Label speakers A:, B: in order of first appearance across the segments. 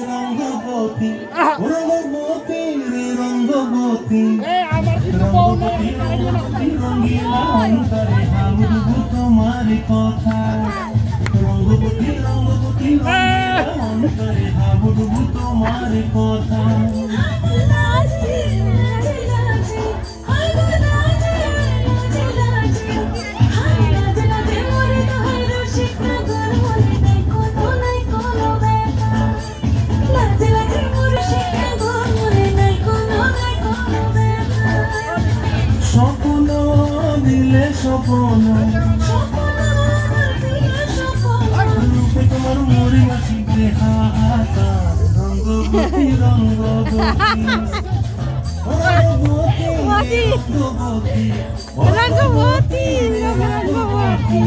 A: রঙ্গবতী রঙ্গবতী রে রঙ্গবতী
B: আমার কিছু বউ নেই
A: রঙ্গিলা অন্তরে ভাববো তোমার কথা রঙ্গবতী রঙ্গবতী রঙ্গিলা অন্তরে ভাববো তোমার কথা স্বপ্ন দিলে স্বপ্ন রূপে তোমার মরি আছি হাতা রঙ্গবতী রঙ্গবতী রঙ্গবতী
C: রঙ্গবতী রঙ্গবতী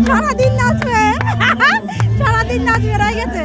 C: সারাদিন নাচবে সারাদিন নাচবে রয়ে গেছে